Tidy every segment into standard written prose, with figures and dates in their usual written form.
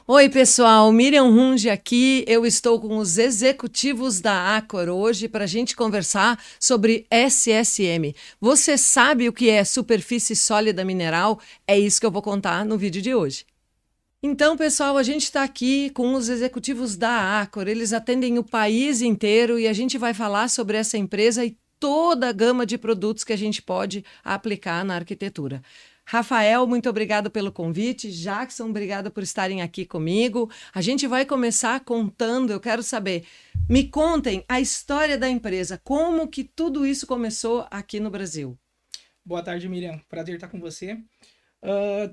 Oi, pessoal, Miriam Runge aqui. Eu estou com os executivos da Accor hoje para a gente conversar sobre SSM. Você sabe o que é superfície sólida mineral? É isso que eu vou contar no vídeo de hoje. Então, pessoal, a gente está aqui com os executivos da Accor. Eles atendem o país inteiro e a gente vai falar sobre essa empresa e toda a gama de produtos que a gente pode aplicar na arquitetura. Rafael, muito obrigado pelo convite. Jackson, obrigada por estarem aqui comigo. A gente vai começar contando, eu quero saber, me contem a história da empresa, como que tudo isso começou aqui no Brasil. Boa tarde, Miriam. Prazer estar com você.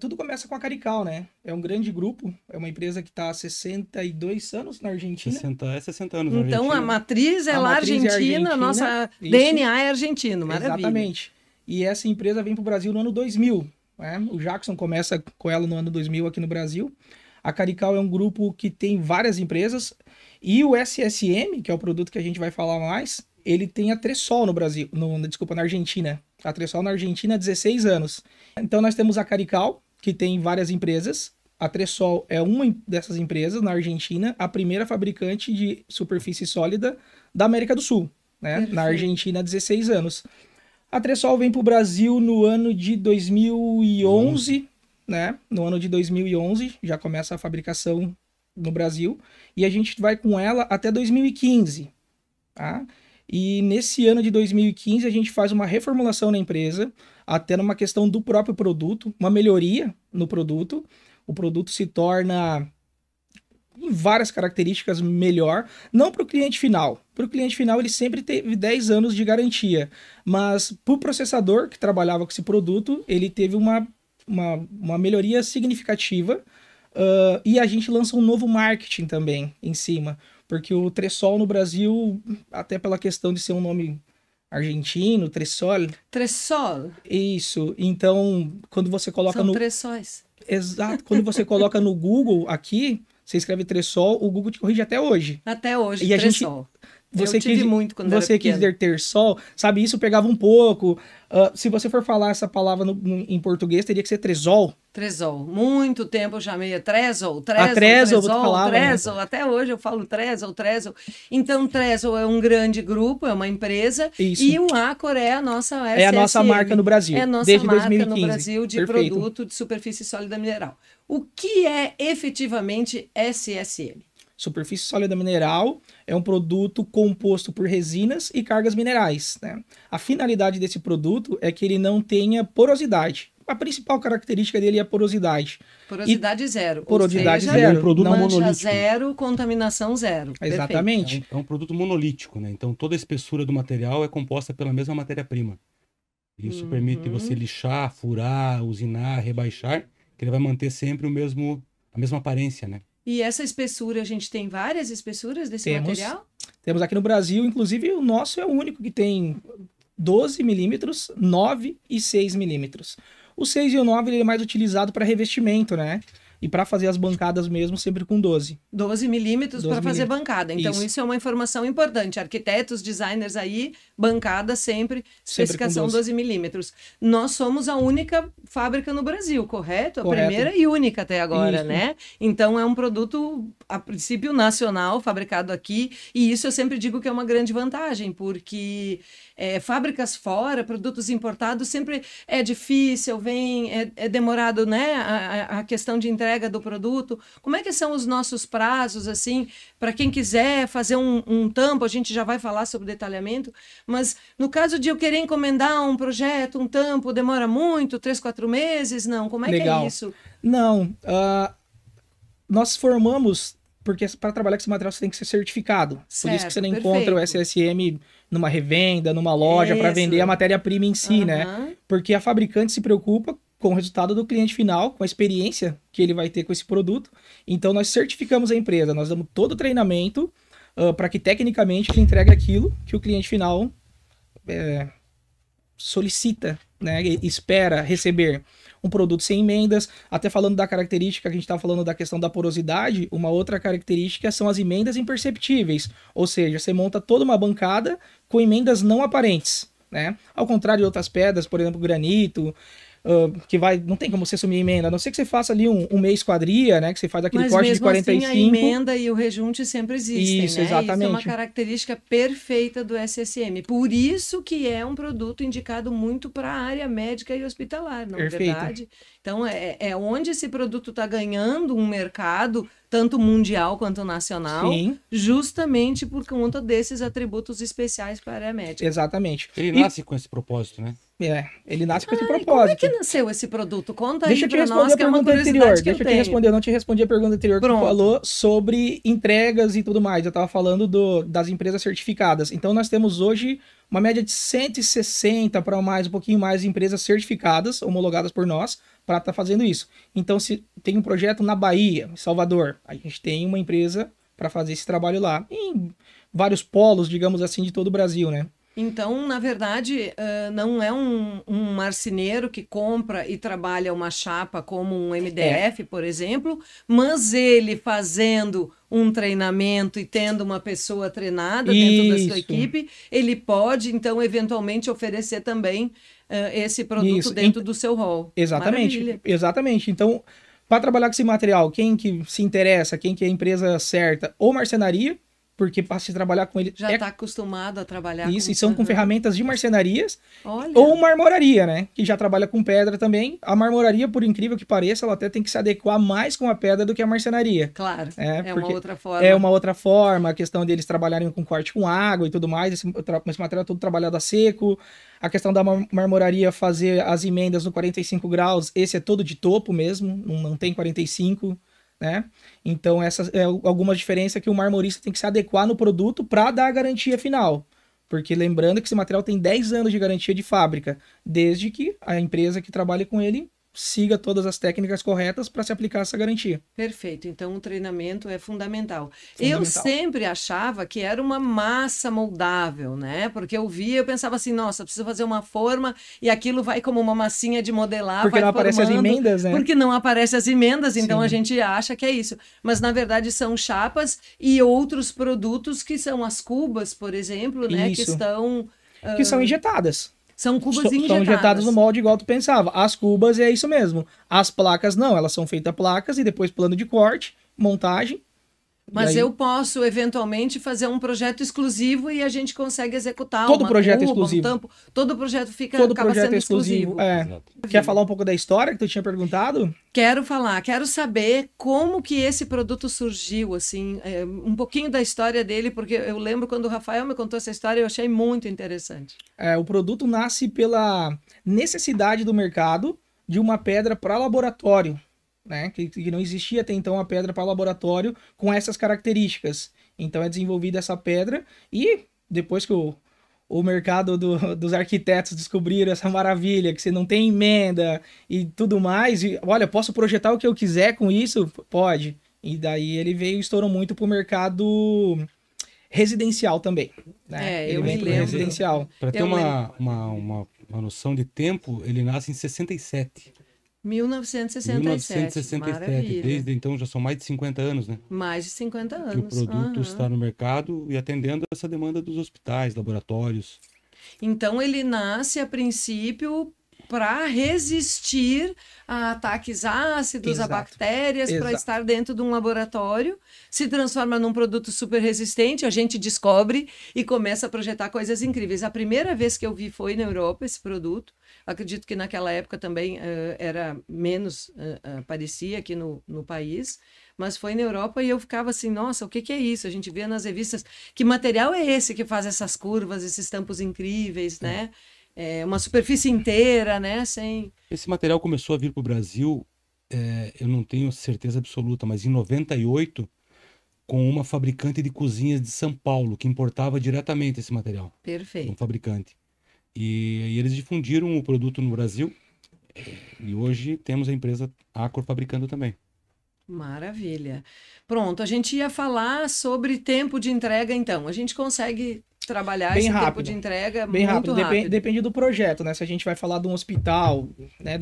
Tudo começa com a Carical, né? É um grande grupo, é uma empresa que está há 62 anos na Argentina. 60 anos na Então, Argentina. a matriz é A lá matriz é argentina, nossa isso. DNA é argentino, maravilha. Exatamente. E essa empresa vem para o Brasil no ano 2000. Né? O Jackson começa com ela no ano 2000 aqui no Brasil. A Carical é um grupo que tem várias empresas. E o SSM, que é o produto que a gente vai falar mais, ele tem a Tresol no Brasil, na Argentina. A Tresol na Argentina há 16 anos. Então nós temos a Carical, que tem várias empresas. A Tresol é uma dessas empresas na Argentina, a primeira fabricante de superfície sólida da América do Sul. Né? Na Argentina há 16 anos. A Tresol vem para o Brasil no ano de 2011, né? No ano de 2011 já começa a fabricação no Brasil e a gente vai com ela até 2015, tá? E nesse ano de 2015 a gente faz uma reformulação na empresa, até numa questão do próprio produto, uma melhoria no produto. O produto se torna em várias características melhor, não para o cliente final. Para o cliente final ele sempre teve 10 anos de garantia, mas para o processador que trabalhava com esse produto, ele teve uma melhoria significativa. E a gente lança um novo marketing também em cima, porque o Tresol no Brasil, até pela questão de ser um nome argentino, Tresol. Tresol. Isso, então quando você coloca São três sóis. Exato, quando você coloca no Google aqui, você escreve Tresol, o Google te corrige até hoje. Até hoje, E a Tresol. Você eu tive muito quando era você quis dizer Tersol, sabe, isso pegava um pouco. Se você for falar essa palavra em português, teria que ser Tresol. Tresol. Muito tempo eu chamei Tresol, até hoje eu falo Tresol. Então, Tresol é um grande grupo, é uma empresa, isso. E o Accor é a nossa SSM. É a nossa marca no Brasil, é a nossa desde marca 2015. no Brasil de Perfeito. Produto de superfície sólida mineral. O que é efetivamente SSM? Superfície sólida mineral é um produto composto por resinas e cargas minerais. Né? A finalidade desse produto é que ele não tenha porosidade. A principal característica dele é a porosidade. Porosidade zero. Porosidade ou seja, zero. É um produto mancha monolítico. zero, contaminação zero. Exatamente. É um produto monolítico, né? Então toda a espessura do material é composta pela mesma matéria-prima. Isso permite você lixar, furar, usinar, rebaixar, que ele vai manter sempre a mesma aparência, né? E essa espessura, a gente tem várias espessuras desse material? Temos aqui no Brasil, inclusive o nosso é o único que tem 12 milímetros, 9 e 6 milímetros. O 6 e o 9 ele é mais utilizado para revestimento, né? E para fazer as bancadas mesmo, sempre com 12. 12 milímetros para fazer bancada. Então, isso é uma informação importante. Arquitetos, designers aí, bancada sempre especificação 12 milímetros. Nós somos a única fábrica no Brasil, correto? A primeira e única até agora, né? Então, é um produto, a princípio, nacional, fabricado aqui. E isso eu sempre digo que é uma grande vantagem, porque fábricas fora, produtos importados, sempre é difícil, é demorado, né? A questão de entrega do produto. Como é que são os nossos prazos, assim, para quem quiser fazer um tampo, a gente já vai falar sobre detalhamento, mas no caso de eu querer encomendar um projeto, um tampo, demora muito, 3, 4 meses? Não, como é que é isso? Não, nós formamos, porque para trabalhar com esse material você tem que ser certificado. Certo, por isso que você não encontra o SSM numa revenda, numa loja, para vender a matéria-prima em si, né? Porque a fabricante se preocupa com o resultado do cliente final, com a experiência que ele vai ter com esse produto. Então, nós certificamos a empresa, nós damos todo o treinamento para que, tecnicamente, ele entregue aquilo que o cliente final solicita, né? Espera receber. Um produto sem emendas. Até falando da característica, que a gente estava falando da questão da porosidade, uma outra característica são as emendas imperceptíveis. Ou seja, você monta toda uma bancada com emendas não aparentes. Né? Ao contrário de outras pedras, por exemplo, granito, que não tem como você assumir emenda, a não ser que você faça ali um mês quadria, né? Que você faz aquele corte de 45. Assim, a emenda e o rejunte sempre existem, isso, né? Exatamente. Isso é uma característica perfeita do SSM. Por isso que é um produto indicado muito para a área médica e hospitalar, não é verdade? Então, é onde esse produto está ganhando um mercado, tanto mundial quanto nacional, Sim. justamente por conta desses atributos especiais para a área médica. Exatamente. Ele nasce com esse propósito, né? Ele nasce com esse propósito. Como é que nasceu esse produto? Conta Deixa aí pra para nós, nós, que é uma curiosidade anterior. que eu tenho. Eu não te respondi a pergunta anterior que tu falou sobre entregas e tudo mais. Eu estava falando das empresas certificadas. Então, nós temos hoje uma média de 160 para um pouquinho mais empresas certificadas, homologadas por nós, para estar fazendo isso. Então, se tem um projeto na Bahia, em Salvador, a gente tem uma empresa para fazer esse trabalho lá. Em vários polos, digamos assim, de todo o Brasil, né? Então, na verdade, não é um marceneiro que compra e trabalha uma chapa como um MDF, por exemplo, mas ele fazendo um treinamento e tendo uma pessoa treinada dentro da sua equipe, ele pode, então, eventualmente oferecer também esse produto dentro do seu rol. Exatamente. Maravilha. Exatamente. Então, para trabalhar com esse material, quem que se interessa, quem que é a empresa certa, ou marcenaria, porque para se trabalhar com ele... Já está acostumado a trabalhar com isso. E são com ferramentas de marcenarias. Olha. Ou marmoraria, né? Que já trabalha com pedra também. A marmoraria, por incrível que pareça, ela até tem que se adequar mais com a pedra do que a marcenaria. Claro, é uma outra forma. É uma outra forma, a questão deles trabalharem com corte com água e tudo mais. Esse material é todo trabalhado a seco. A questão da marmoraria fazer as emendas no 45 graus, esse é todo de topo mesmo, não tem 45, né? Então, essas é algumas diferenças que o marmorista tem que se adequar no produto para dar a garantia final. Porque lembrando que esse material tem 10 anos de garantia de fábrica, desde que a empresa que trabalha com ele siga todas as técnicas corretas para se aplicar essa garantia. Perfeito. Então, o treinamento é fundamental. Eu sempre achava que era uma massa moldável, né? Porque eu pensava assim, nossa, preciso fazer uma forma e aquilo vai como uma massinha de modelar. Porque não aparecem as emendas, né? Porque não aparecem as emendas, então a gente acha que é isso. Mas, na verdade, são chapas e outros produtos que são as cubas, por exemplo, né? Isso. Que são injetadas. São cubas injetadas. São injetadas no molde igual tu pensava. As cubas é isso mesmo. As placas não, elas são feitas placas e depois plano de corte, montagem. Mas eu posso, eventualmente, fazer um projeto exclusivo e a gente consegue executar todo projeto exclusivo. Todo projeto acaba sendo exclusivo. Quer falar um pouco da história que tu tinha perguntado? Quero saber como que esse produto surgiu, assim, um pouquinho da história dele, porque eu lembro quando o Rafael me contou essa história, eu achei muito interessante. O produto nasce pela necessidade do mercado de uma pedra para laboratório. Né? Que não existia até então a pedra para laboratório com essas características. Então é desenvolvida essa pedra e depois que o mercado dos arquitetos descobriram essa maravilha, que você não tem emenda e tudo mais, e olha, posso projetar o que eu quiser com isso? Pode. E daí ele veio e estourou muito para o mercado residencial também. Né? Eu me lembro. Residencial. Para ter uma noção de tempo, ele nasce em 67. 1967. Maravilha. Desde então já são mais de 50 anos, né? Mais de 50 anos. Que o produto está no mercado e atendendo essa demanda dos hospitais, laboratórios. Então ele nasce a princípio para resistir a ataques ácidos, a bactérias, para estar dentro de um laboratório, se transforma num produto super resistente, a gente descobre e começa a projetar coisas incríveis. A primeira vez que eu vi foi na Europa esse produto. Acredito que naquela época também era menos, aparecia aqui no país, mas foi na Europa e eu ficava assim, nossa, o que é isso? A gente vê nas revistas, que material é esse que faz essas curvas, esses tampos incríveis, né? Uma superfície inteira, né? Esse material começou a vir para o Brasil, eu não tenho certeza absoluta, mas em 98, com uma fabricante de cozinhas de São Paulo, que importava diretamente esse material. Perfeito. Um fabricante. E eles difundiram o produto no Brasil e hoje temos a empresa Acor fabricando também. Maravilha. Pronto, a gente ia falar sobre tempo de entrega, então. A gente consegue trabalhar esse tempo de entrega bem muito rápido. Depende do projeto, né? Se a gente vai falar de um hospital, né?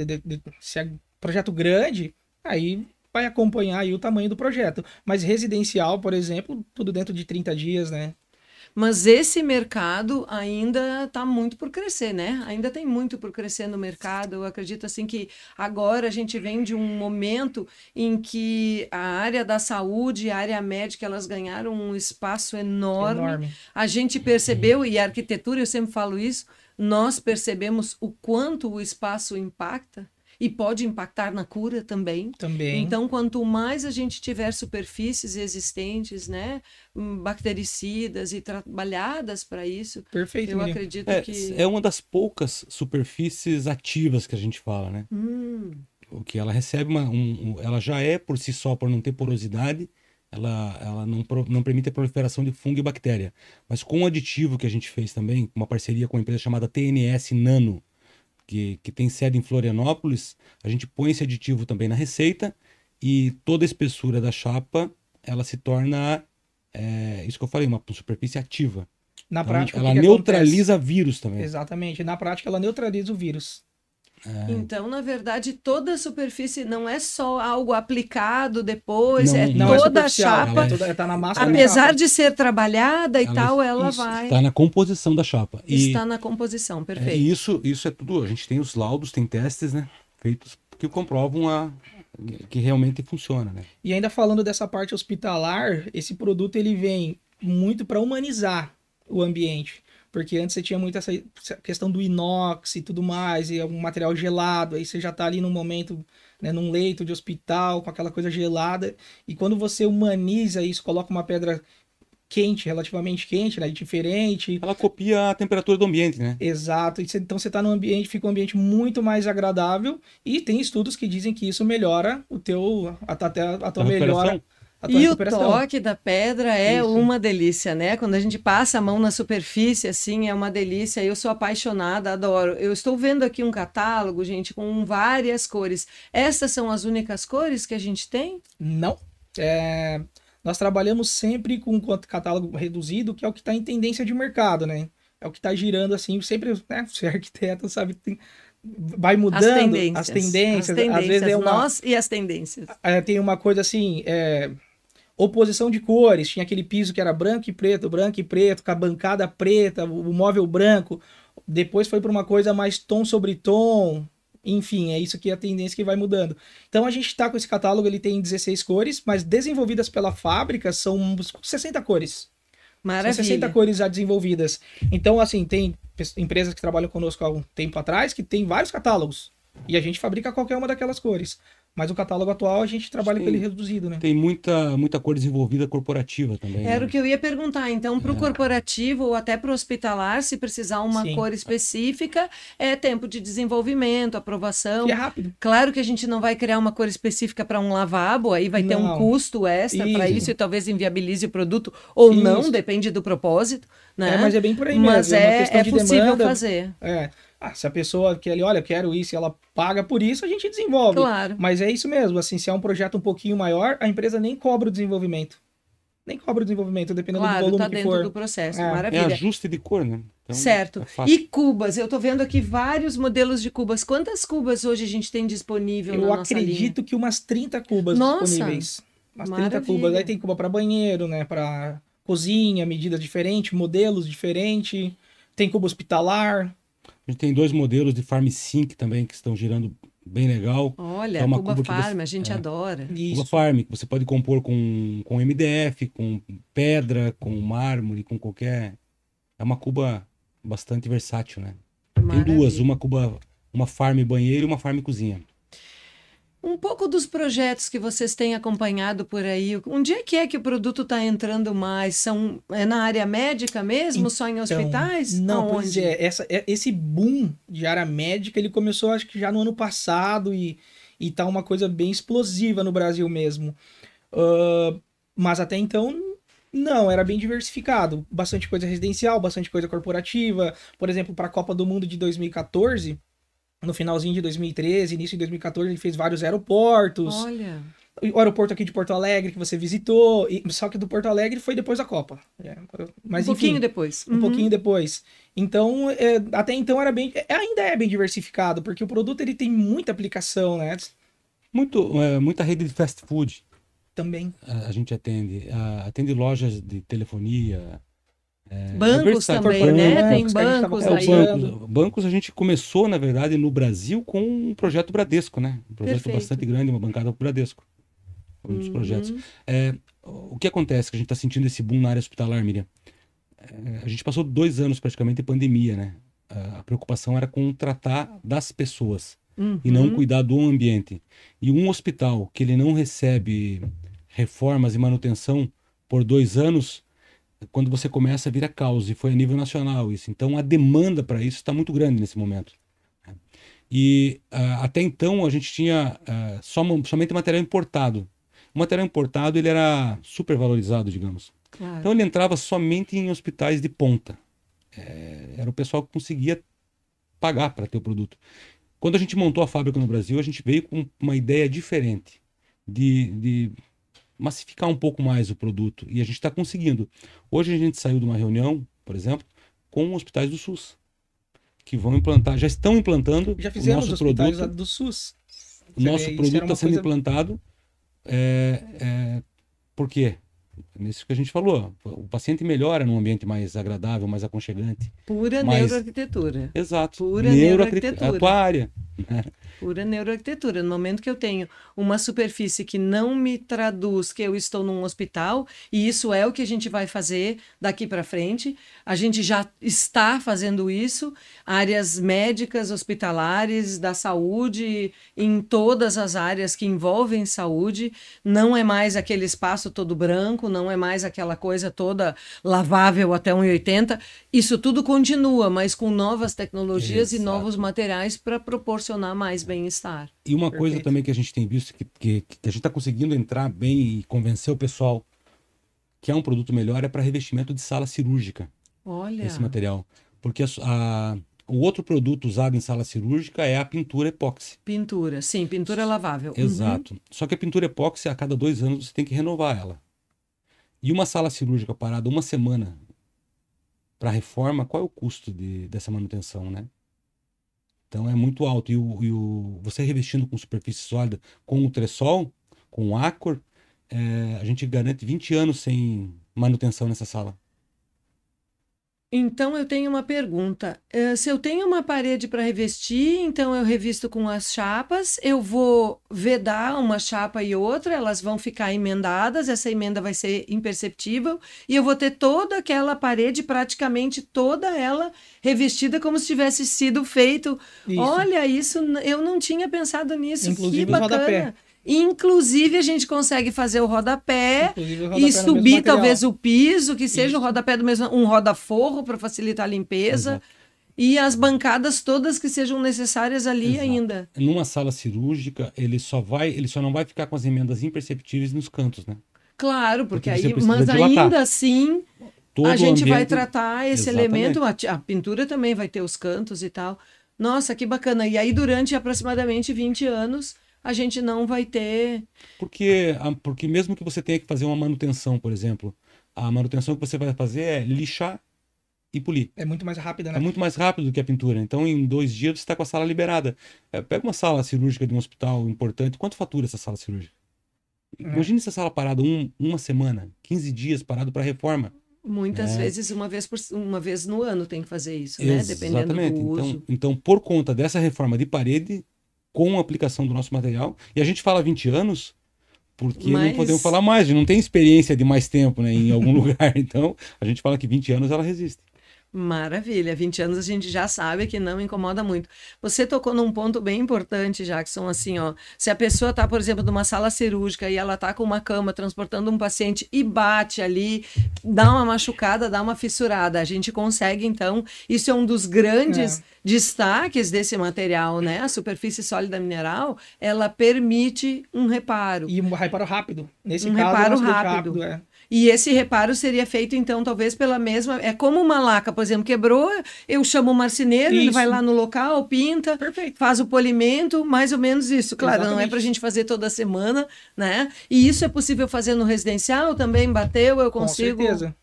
Se é projeto grande, aí vai acompanhar aí o tamanho do projeto. Mas residencial, por exemplo, tudo dentro de 30 dias, né? Mas esse mercado ainda está muito por crescer, né? Ainda tem muito por crescer no mercado. Eu acredito assim que agora a gente vem de um momento em que a área da saúde e a área médica elas ganharam um espaço enorme. A gente percebeu, e a arquitetura, eu sempre falo isso, nós percebemos o quanto o espaço impacta. E pode impactar na cura também. Então, quanto mais a gente tiver superfícies existentes, né, bactericidas e trabalhadas para isso, perfeito, eu acredito que... É uma das poucas superfícies ativas que a gente fala, né? O que ela recebe ela já é por si só, por não ter porosidade, ela não permite a proliferação de fungo e bactéria. Mas com o aditivo que a gente fez também, uma parceria com uma empresa chamada TNS Nano, que tem sede em Florianópolis, a gente põe esse aditivo também na receita e toda a espessura da chapa, ela se torna, isso que eu falei, uma superfície ativa. Na prática, ela neutraliza vírus também. Exatamente, na prática ela neutraliza o vírus. Então, na verdade, toda a superfície não é só algo aplicado depois, não toda a chapa, tá na massa apesar de ser trabalhada e tal, ela vai... Está na composição da chapa. Está na composição, perfeito. Isso é tudo, a gente tem os laudos, tem testes, né, feitos que comprovam que realmente funciona, né? E ainda falando dessa parte hospitalar, esse produto ele vem muito para humanizar o ambiente. Porque antes você tinha muito essa questão do inox e tudo mais, e um material gelado, aí você já está ali num momento, né, num leito de hospital, com aquela coisa gelada, e quando você humaniza isso, coloca uma pedra quente, relativamente quente, né, diferente... Ela copia a temperatura do ambiente, né? Exato, então você está num ambiente, fica um ambiente muito mais agradável, e tem estudos que dizem que isso melhora a tua melhora... E o toque da pedra é uma delícia, né? Quando a gente passa a mão na superfície, assim, é uma delícia. Eu sou apaixonada, adoro. Eu estou vendo aqui um catálogo, gente, com várias cores. Essas são as únicas cores que a gente tem? Não. Nós trabalhamos sempre com um catálogo reduzido, que é o que está em tendência de mercado, né? É o que está girando, assim, sempre, né? Você é arquiteto, sabe... Vai mudando as tendências. Às vezes nós e as tendências. Tem uma coisa assim... Oposição de cores, tinha aquele piso que era branco e preto, com a bancada preta, o móvel branco. Depois foi para uma coisa mais tom sobre tom. Enfim, é isso que é a tendência que vai mudando. Então a gente está com esse catálogo, ele tem 16 cores, mas desenvolvidas pela fábrica são 60 cores. Maravilha. São 60 cores já desenvolvidas. Então, assim, tem empresas que trabalham conosco há um tempo atrás que tem vários catálogos. E a gente fabrica qualquer uma daquelas cores. Mas o catálogo atual a gente trabalha com ele reduzido, né? Tem muita cor desenvolvida corporativa também. Era o que eu ia perguntar. Então, para o corporativo ou até para o hospitalar, se precisar uma cor específica, é tempo de desenvolvimento, aprovação. Que é rápido. Claro que a gente não vai criar uma cor específica para um lavabo, aí vai ter um custo extra para isso e talvez inviabilize o produto ou não, depende do propósito, né? Mas é bem por aí mesmo. Mas é possível fazer. Se a pessoa quer ali, olha, eu quero isso e ela paga por isso, a gente desenvolve. Claro. Mas é isso mesmo, assim, se é um projeto um pouquinho maior, a empresa nem cobra o desenvolvimento. Dependendo do volume que for. Tá dentro do processo, maravilha. É ajuste de cor, né? Então, certo. E cubas, eu tô vendo aqui vários modelos de cubas. Quantas cubas hoje a gente tem disponível na nossa linha? Eu acredito que umas 30 cubas disponíveis. Umas 30 cubas. Aí tem cuba para banheiro, né? Para cozinha, medidas diferentes, modelos diferentes. Tem cuba hospitalar. A gente tem 2 modelos de Farm Sync também que estão girando bem legal. Olha, Cuba Farm, a gente adora. Cuba Farm, que você pode compor com MDF, com pedra, com mármore, com qualquer... É uma cuba bastante versátil, né? Maravilha. Tem 2, uma Farm banheiro e uma Farm cozinha. Um pouco dos projetos que vocês têm acompanhado por aí, onde é que o produto está entrando mais? É na área médica mesmo? Só em hospitais? Não, pois esse boom de área médica, ele começou acho que já no ano passado e tá uma coisa bem explosiva no Brasil mesmo. Mas até então, não, era bem diversificado. Bastante coisa residencial, bastante coisa corporativa. Por exemplo, para a Copa do Mundo de 2014... No finalzinho de 2013, início de 2014, ele fez vários aeroportos. Olha. O aeroporto aqui de Porto Alegre, que você visitou. Só que do Porto Alegre foi depois da Copa. Mas, pouquinho depois. Um pouquinho depois. Então, até então era bem... Ainda é bem diversificado, porque o produto ele tem muita aplicação, né? Muita rede de fast food. Também. A gente atende lojas de telefonia, Bancos também, né? Tem bancos aí. Bancos a gente começou, na verdade, no Brasil com um projeto Bradesco, né? Um projeto bastante grande, uma bancada pro Bradesco. Um dos projetos. O que acontece que a gente está sentindo esse boom na área hospitalar, Miriam? A gente passou 2 anos praticamente de pandemia, né? A preocupação era com tratar das pessoas e não cuidar do ambiente. E um hospital que ele não recebe reformas e manutenção por 2 anos, quando você começa a vir a causa, e foi a nível nacional isso. Então a demanda para isso está muito grande nesse momento. E até então a gente tinha somente material importado. O material importado ele era super valorizado, digamos. Claro. Então ele entrava somente em hospitais de ponta. Era o pessoal que conseguia pagar para ter o produto. Quando a gente montou a fábrica no Brasil, a gente veio com uma ideia diferente de massificar um pouco mais o produto. E a gente está conseguindo. Hoje a gente saiu de uma reunião, por exemplo, com hospitais do SUS, que vão implantar, já estão implantando já fizemos o nosso hospitais produto. Do SUS. O nosso produto está sendo implantado. Por quê? Nisso que a gente falou, o paciente melhora num ambiente mais agradável, mais aconchegante. Pura neuroarquitetura. Exato. Pura neuroarquitetura. É a tua área. Pura neuroarquitetura. No momento que eu tenho uma superfície que não me traduz que eu estou num hospital, e isso é o que a gente vai fazer daqui para frente, a gente já está fazendo isso, áreas médicas, hospitalares, da saúde, em todas as áreas que envolvem saúde, não é mais aquele espaço todo branco, não é mais aquela coisa toda lavável até 1,80. Isso tudo continua, mas com novas tecnologias e novos materiais para proporcionar mais bem-estar. E uma coisa também que a gente tem visto, que a gente está conseguindo entrar bem e convencer o pessoal que é um produto melhor, é para revestimento de sala cirúrgica. Olha! Esse material. Porque o outro produto usado em sala cirúrgica é a pintura epóxi. Pintura, sim, pintura lavável. Exato. Só que a pintura epóxi, a cada 2 anos, você tem que renovar ela. E uma sala cirúrgica parada 1 semana para reforma, qual é o custo dessa manutenção, né? Então é muito alto. E você revestindo com superfície sólida, com o Tresol, com o Accor, a gente garante 20 anos sem manutenção nessa sala. Então eu tenho uma pergunta. Se eu tenho uma parede para revestir, então eu revisto com as chapas, eu vou vedar uma chapa e outra, elas vão ficar emendadas, essa emenda vai ser imperceptível, e eu vou ter toda aquela parede, praticamente toda ela revestida como se tivesse sido feito. Isso. Olha, isso eu não tinha pensado nisso. Inclusive que bacana. Rodapé. Inclusive, a gente consegue fazer o rodapé e subir talvez o piso, que seja o rodapé do mesmo, um rodaforro para facilitar a limpeza. Exato. E as bancadas todas que sejam necessárias ali. Exato. Ainda. Numa sala cirúrgica, ele só não vai ficar com as emendas imperceptíveis nos cantos, né? Claro, porque aí, mas ainda assim a gente vai tratar esse elemento, a pintura também vai ter os cantos e tal. Nossa, que bacana. E aí, durante aproximadamente 20 anos, a gente não vai ter... Porque mesmo que você tenha que fazer uma manutenção, por exemplo, a manutenção que você vai fazer é lixar e polir. É muito mais rápida, né? É muito mais rápido do que a pintura. Então, em 2 dias, você está com a sala liberada. Pega uma sala cirúrgica de um hospital importante. Quanto fatura essa sala cirúrgica? Imagina essa sala parada 1 semana, 15 dias parado para reforma. Muitas vezes, uma vez no ano tem que fazer isso, né? Dependendo do uso. Então, por conta dessa reforma de parede, com a aplicação do nosso material, e a gente fala 20 anos, porque não podemos falar mais, a gente não tem experiência de mais tempo, né, em algum lugar, então a gente fala que 20 anos ela resiste. Maravilha, 20 anos a gente já sabe que não incomoda muito. Você tocou num ponto bem importante, Jackson, assim, ó, se a pessoa tá, por exemplo, numa sala cirúrgica e ela tá com uma cama transportando um paciente e bate ali, dá uma machucada, dá uma fissurada, a gente consegue, então, isso é um dos grandes destaques desse material, né? A superfície sólida mineral, ela permite um reparo. E um reparo rápido. Nesse caso, reparo rápido. E esse reparo seria feito, então, talvez pela mesma... É como uma laca, por exemplo, quebrou, eu chamo o marceneiro, ele vai lá no local, pinta, faz o polimento, mais ou menos isso. Claro, exatamente. Não é para a gente fazer toda semana, né? E isso é possível fazer no residencial também? Bateu, eu consigo... Com certeza.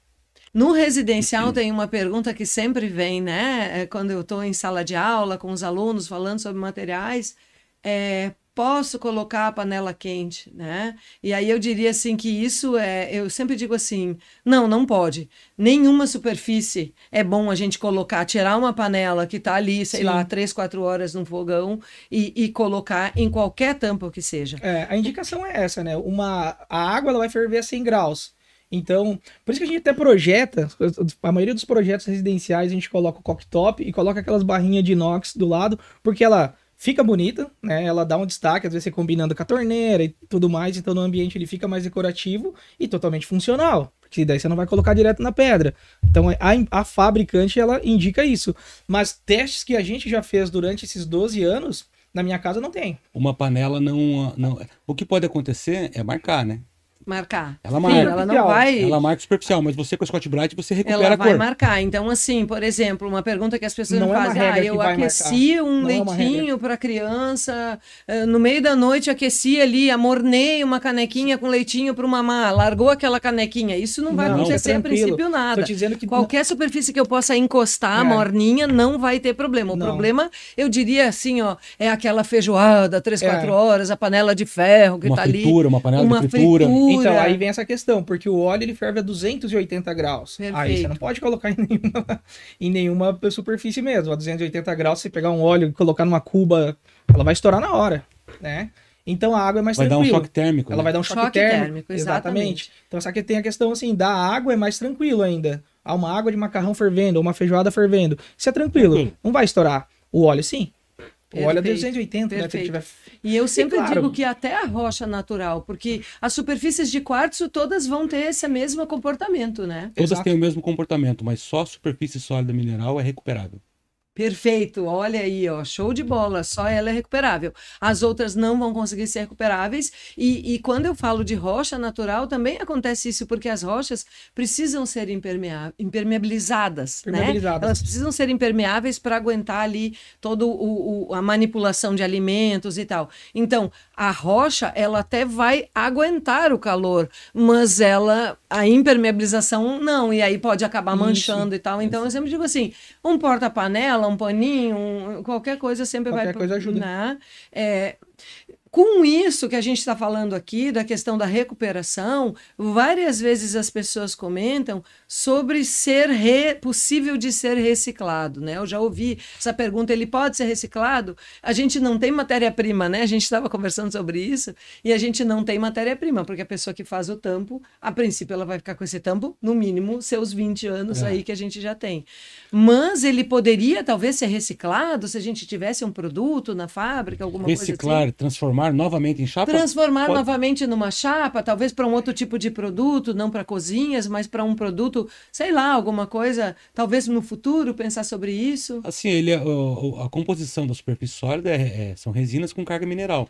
No residencial tem uma pergunta que sempre vem, né? Quando eu estou em sala de aula com os alunos falando sobre materiais, posso colocar a panela quente, né? E aí eu diria assim que isso eu sempre digo assim, não pode. Nenhuma superfície é bom a gente colocar, tirar uma panela que está ali, sei lá, 3, 4 horas no fogão e colocar em qualquer tampa que seja. A indicação é essa, né? A água ela vai ferver a 100 graus. Então, por isso que a gente até projeta, a maioria dos projetos residenciais a gente coloca o cooktop e coloca aquelas barrinhas de inox do lado, porque ela fica bonita, né? Ela dá um destaque, às vezes você combinando com a torneira e tudo mais, então no ambiente ele fica mais decorativo e totalmente funcional, porque daí você não vai colocar direto na pedra. Então a fabricante, ela indica isso. Mas testes que a gente já fez durante esses 12 anos, na minha casa não tem. Uma panela não... O que pode acontecer é marcar, né? Marcar. Ela marca. Ela não vai... Ela marca superficial, mas você com a Scotch-Brite você recupera ela a cor. Vai marcar. Então, assim, por exemplo, uma pergunta que as pessoas não fazem. Eu aqueci um leitinho para criança, no meio da noite aqueci ali, amornei uma canequinha com leitinho para o mamá, largou aquela canequinha. Isso não vai acontecer a princípio nada. Tô te dizendo que qualquer superfície que eu possa encostar, morninha, não vai ter problema. O problema, eu diria assim, ó, é aquela feijoada, 3, 4 horas, a panela de ferro que tá ali. Uma panela de fritura. Então, aí vem essa questão, porque o óleo ele ferve a 280 graus. Perfeito. Aí você não pode colocar em nenhuma superfície mesmo. A 280 graus, se pegar um óleo e colocar numa cuba, ela vai estourar na hora, né? Então a água é mais tranquila. Vai dar um choque térmico. Ela vai dar um choque térmico. Exatamente. Então só que tem a questão assim, da água é mais tranquilo ainda. Há uma água de macarrão fervendo, ou uma feijoada fervendo. Isso é tranquilo. Não vai estourar. O óleo sim. O óleo é 280, né? Se tiver... E eu sempre digo que até a rocha natural, porque as superfícies de quartzo todas vão ter esse mesmo comportamento, né? Todas têm o mesmo comportamento, mas só a superfície sólida mineral é recuperável. Perfeito, olha aí, ó, show de bola, só ela é recuperável. As outras não vão conseguir ser recuperáveis e quando eu falo de rocha natural, também acontece isso, porque as rochas precisam ser impermeabilizadas, né? Elas precisam ser impermeáveis para aguentar ali toda a manipulação de alimentos e tal. Então, a rocha, ela até vai aguentar o calor, mas a impermeabilização não, e aí pode acabar manchando e tal. Então, eu sempre digo assim, um porta-panela, um paninho, qualquer coisa sempre vai... Qualquer coisa ajuda. Né? Com isso que a gente está falando aqui, da questão da recuperação, várias vezes as pessoas comentam sobre ser possível de ser reciclado, né? Eu já ouvi essa pergunta, ele pode ser reciclado? A gente não tem matéria-prima, né? A gente estava conversando sobre isso e a gente não tem matéria-prima, porque a pessoa que faz o tampo, a princípio ela vai ficar com esse tampo, no mínimo, seus 20 anos aí que a gente já tem. Mas ele poderia talvez ser reciclado se a gente tivesse um produto na fábrica, alguma coisa assim? Reciclar, transformar novamente em chapa? Transformar novamente numa chapa, talvez para um outro tipo de produto, não para cozinhas, mas para um produto, sei lá, alguma coisa, talvez no futuro pensar sobre isso. Assim, a composição da superfície sólida são resinas com carga mineral.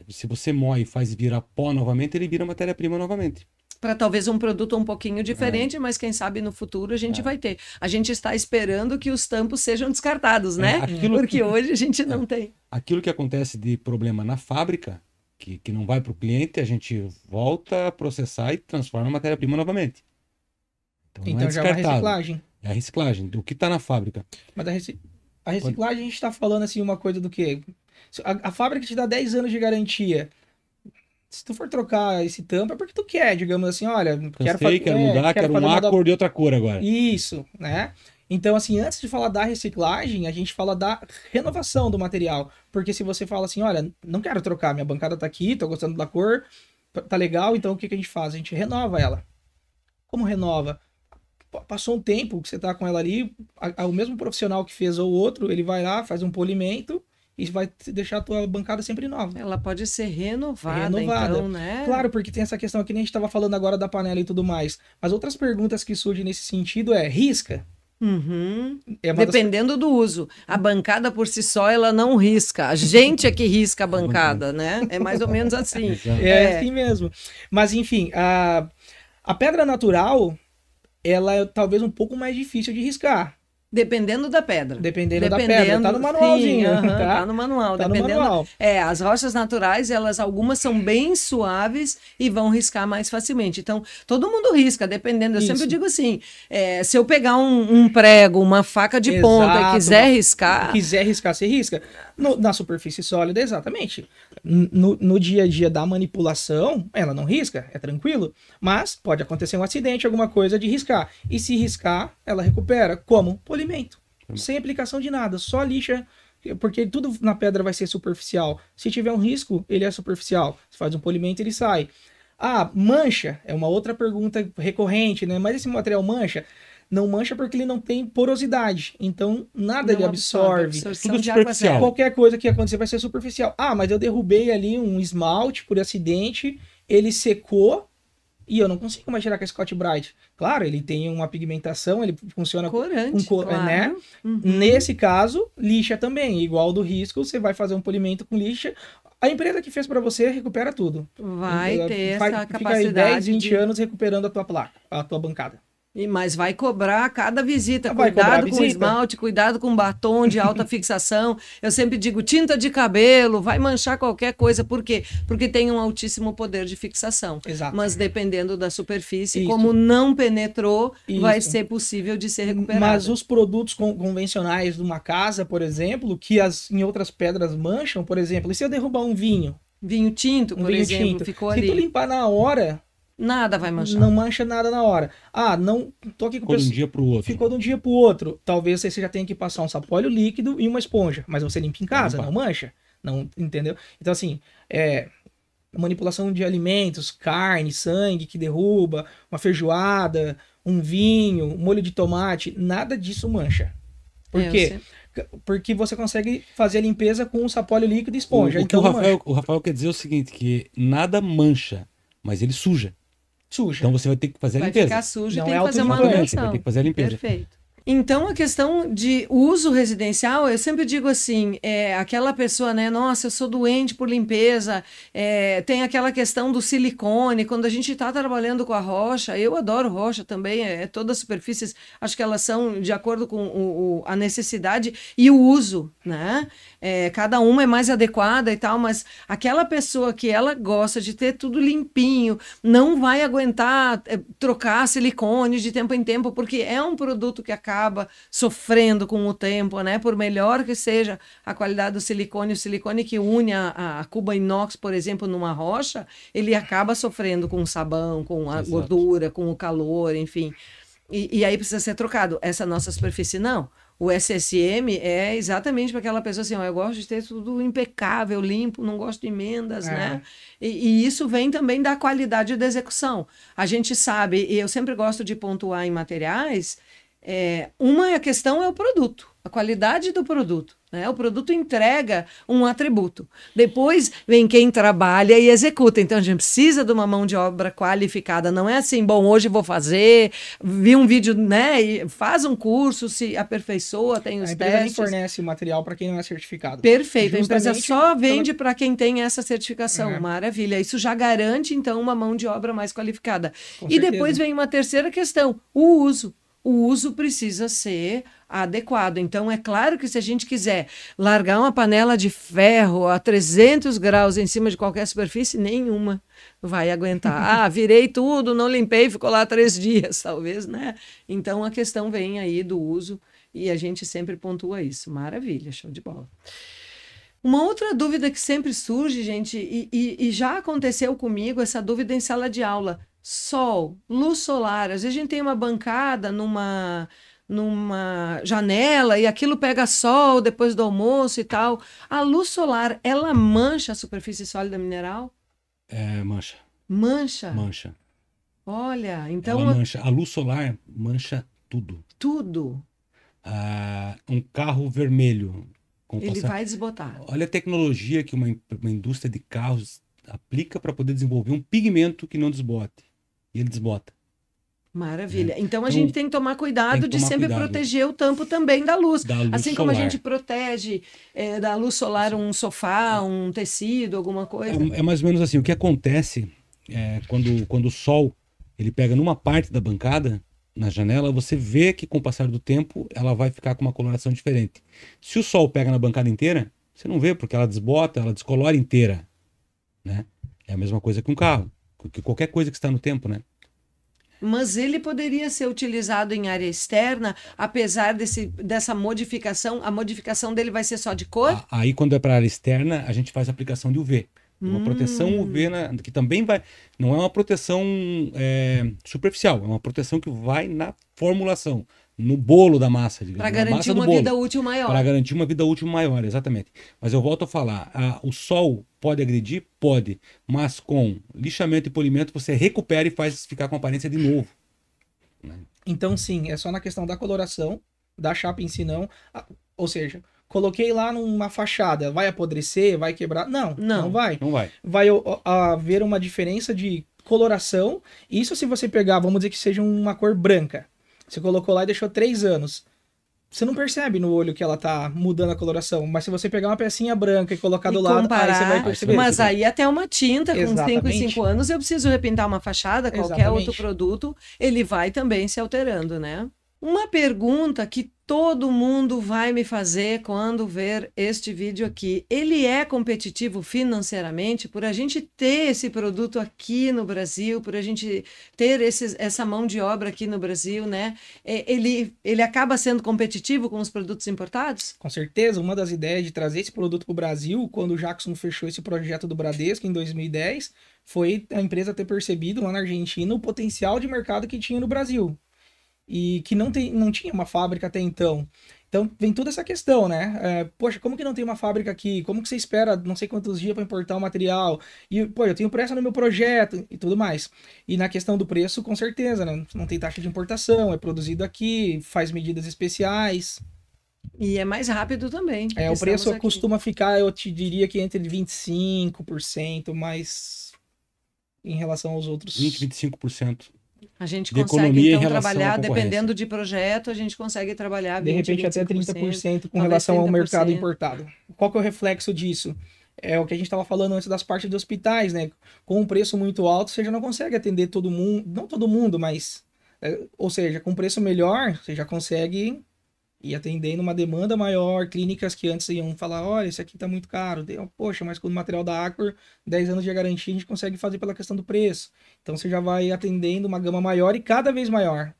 Se você moe e faz virar pó novamente, ele vira matéria-prima novamente. Para talvez um produto um pouquinho diferente, mas quem sabe no futuro a gente vai ter. A gente está esperando que os tampos sejam descartados, né? Porque hoje a gente não tem. Aquilo que acontece de problema na fábrica, que não vai para o cliente, a gente volta a processar e transforma a matéria-prima novamente. Então já é uma reciclagem. É a reciclagem, do que está na fábrica. Mas a reciclagem a gente está falando assim uma coisa do que... A fábrica te dá 10 anos de garantia. Se tu for trocar esse tampo é porque tu quer, digamos assim, olha... Quero mudar, quero uma cor de outra cor agora. Isso, né? Então, assim, antes de falar da reciclagem, a gente fala da renovação do material. Porque se você fala assim, olha, não quero trocar, minha bancada tá aqui, tô gostando da cor, tá legal, então o que a gente faz? A gente renova ela. Como renova? Passou um tempo que você tá com ela ali, o mesmo profissional que fez ou outro, ele vai lá, faz um polimento... e vai deixar a tua bancada sempre nova. Ela pode ser renovada. Então, né? Claro, porque tem essa questão que nem a gente estava falando agora da panela e tudo mais. Mas outras perguntas que surgem nesse sentido risca? Uhum. Dependendo do uso. A bancada por si só, ela não risca. A gente é que risca a bancada, né? É mais ou menos assim. Assim mesmo. Mas, enfim, a pedra natural, ela é talvez um pouco mais difícil de riscar. Dependendo da pedra. Dependendo da pedra. Tá no manualzinho. Sim, tá no manual. Tá no manual. As rochas naturais, algumas são bem suaves e vão riscar mais facilmente. Então, todo mundo risca, dependendo. Eu sempre digo assim, se eu pegar um prego, uma faca de ponta e quiser riscar... você risca. Na superfície sólida, exatamente. No dia a dia da manipulação, ela não risca, é tranquilo. Mas pode acontecer um acidente, alguma coisa de riscar. E se riscar, ela recupera. Como? Polimento. Sem aplicação de nada, só lixa, porque tudo na pedra vai ser superficial. Se tiver um risco, ele é superficial. Você faz um polimento, ele sai. Mancha é uma outra pergunta recorrente, né? Mas esse material mancha? Não mancha porque ele não tem porosidade. Então, nada ele absorve. Tudo superficial. Qualquer coisa que acontecer vai ser superficial. Mas eu derrubei ali um esmalte por acidente, ele secou, e eu não consigo mais tirar com a Scotch Brite. Claro, ele tem uma pigmentação, ele funciona corante, claro. Né? Nesse caso, lixa também. Igual do risco, você vai fazer um polimento com lixa. A empresa que fez para você recupera tudo. Vai ter essa capacidade. Fica aí 10, 20 anos recuperando a tua placa, a tua bancada. Mas vai cobrar cada visita. Cuidado com o esmalte, cuidado com batom de alta fixação. Eu sempre digo, tinta de cabelo, vai manchar qualquer coisa. Por quê? Porque tem um altíssimo poder de fixação. Exato. Mas dependendo da superfície, como não penetrou, vai ser possível de ser recuperado. Mas os produtos convencionais de uma casa, por exemplo, que em outras pedras mancham, por exemplo, e se eu derrubar um vinho? Vinho tinto, por exemplo, ficou ali. Se tu limpar na hora... Nada vai manchar. Não mancha nada na hora. Não tô aqui com Ficou de um dia pro outro. Ficou de um dia pro outro. Talvez você já tenha que passar um sapólio líquido e uma esponja. Mas você limpa em casa, não mancha. Não, entendeu? Então, assim, manipulação de alimentos, carne, sangue que derruba, uma feijoada, um vinho, um molho de tomate, nada disso mancha. Por quê? Porque você consegue fazer a limpeza com um sapólio líquido e esponja. O que o Rafael quer dizer é o seguinte, que nada mancha, mas ele suja. Então você vai ter que fazer a limpeza. Vai ficar sujo e tem que fazer uma manutenção. Vai ter que fazer a limpeza. Perfeito. Então, a questão de uso residencial, eu sempre digo assim, aquela pessoa, né, nossa, eu sou doente por limpeza, tem aquela questão do silicone, quando a gente está trabalhando com a rocha, eu adoro rocha também, todas as superfícies, acho que elas são de acordo com a necessidade e o uso, né? Cada uma é mais adequada e tal, mas aquela pessoa que ela gosta de ter tudo limpinho, não vai aguentar trocar silicone de tempo em tempo, porque é um produto que acaba sofrendo com o tempo, né? Por melhor que seja a qualidade do silicone, o silicone que une a cuba inox, por exemplo, numa rocha, ele acaba sofrendo com o sabão, com a gordura, com o calor, enfim. E aí precisa ser trocado. Essa nossa superfície, não. O SSM é exatamente para aquela pessoa assim, eu gosto de ter tudo impecável, limpo, não gosto de emendas, né? E isso vem também da qualidade da execução. A gente sabe, e eu sempre gosto de pontuar em materiais, uma questão é o produto, a qualidade do produto, né? O produto entrega um atributo. Depois vem quem trabalha e executa. Então a gente precisa de uma mão de obra qualificada. Não é assim, bom, hoje vou fazer, vi um vídeo, né? E faz um curso, se aperfeiçoa, tem os testes. A empresa nem fornece material para quem não é certificado. Perfeito. Justamente a empresa só vende para quem tem essa certificação. Maravilha. Isso já garante, então, uma mão de obra mais qualificada. Com certeza. Depois vem uma terceira questão, o uso. O uso precisa ser adequado. Então, é claro que se a gente quiser largar uma panela de ferro a 300 graus em cima de qualquer superfície, nenhuma vai aguentar. Virei tudo, não limpei, ficou lá 3 dias, talvez, né? Então, a questão vem aí do uso e a gente sempre pontua isso. Maravilha, show de bola. Uma outra dúvida que sempre surge, gente, e já aconteceu comigo, essa dúvida em sala de aula. Sol, luz solar, às vezes a gente tem uma bancada numa janela e aquilo pega sol depois do almoço e tal. A luz solar, ela mancha a superfície sólida mineral? Mancha. Mancha? Mancha. Olha, então... Ela mancha. A luz solar mancha tudo. Tudo? Um carro vermelho. Ele vai desbotar. Olha a tecnologia que uma indústria de carros aplica para poder desenvolver um pigmento que não desbote. E ele desbota. Maravilha. Então a gente tem que tomar cuidado de sempre proteger o tampo também da luz. Assim como a gente protege da luz solar um sofá, um tecido, alguma coisa. É mais ou menos assim. O que acontece quando o sol ele pega numa parte da bancada, na janela, você vê que com o passar do tempo ela vai ficar com uma coloração diferente. Se o sol pega na bancada inteira, você não vê, porque ela desbota, ela descolora inteira, né? É a mesma coisa que um carro, que qualquer coisa que está no tempo, né? Mas ele poderia ser utilizado em área externa, apesar dessa modificação. A modificação dele vai ser só de cor? Aí, quando é para área externa, a gente faz a aplicação de UV. Uma proteção UV, que também vai... Não é uma proteção superficial, é uma proteção que vai na formulação, no bolo da massa. Para garantir uma vida útil maior. Para garantir uma vida útil maior, exatamente. Mas eu volto a falar, o sol pode agredir? Pode. Mas com lixamento e polimento você recupera e faz ficar com aparência de novo. Né? Então sim, é só na questão da coloração, da chapa em si não. Ou seja, coloquei lá numa fachada, vai apodrecer, vai quebrar? Não vai. Não vai. Vai haver uma diferença de coloração. Isso se você pegar, vamos dizer que seja uma cor branca. Você colocou lá e deixou 3 anos. Você não percebe no olho que ela tá mudando a coloração, mas se você pegar uma pecinha branca e colocar do lado, aí você vai perceber. Mas aí até uma tinta com 5 e 5 anos, eu preciso repintar uma fachada, qualquer outro produto, ele vai também se alterando, né? Uma pergunta que todo mundo vai me fazer quando ver este vídeo aqui. Ele é competitivo financeiramente por a gente ter esse produto aqui no Brasil, por a gente ter essa mão de obra aqui no Brasil, né? Ele acaba sendo competitivo com os produtos importados? Com certeza, uma das ideias de trazer esse produto para o Brasil, quando o Jackson fechou esse projeto do Bradesco em 2010, foi a empresa ter percebido lá na Argentina o potencial de mercado que tinha no Brasil. E que não tinha uma fábrica até então. Então vem toda essa questão, né? Poxa, como que não tem uma fábrica aqui? Como que você espera não sei quantos dias para importar o material? E, pô, eu tenho pressa no meu projeto e tudo mais. E na questão do preço, com certeza, né? Não tem taxa de importação, é produzido aqui, faz medidas especiais. E é mais rápido também. O preço costuma ficar, eu te diria que entre 25%, mais em relação aos outros. 20-25%. A gente consegue, então, trabalhar, dependendo de projeto, a gente consegue trabalhar 20%, de repente até 30% com relação 30%. Ao mercado importado. Qual que é o reflexo disso? É o que a gente estava falando antes das partes de hospitais, né? Com um preço muito alto, você já não consegue atender todo mundo, não todo mundo, mas... ou seja, com preço melhor, você já consegue ir atendendo uma demanda maior, clínicas que antes iam falar, olha, esse aqui tá muito caro. Poxa, mas com o material da Aquor, 10 anos de garantia, a gente consegue fazer pela questão do preço. Então você já vai atendendo uma gama maior e cada vez maior.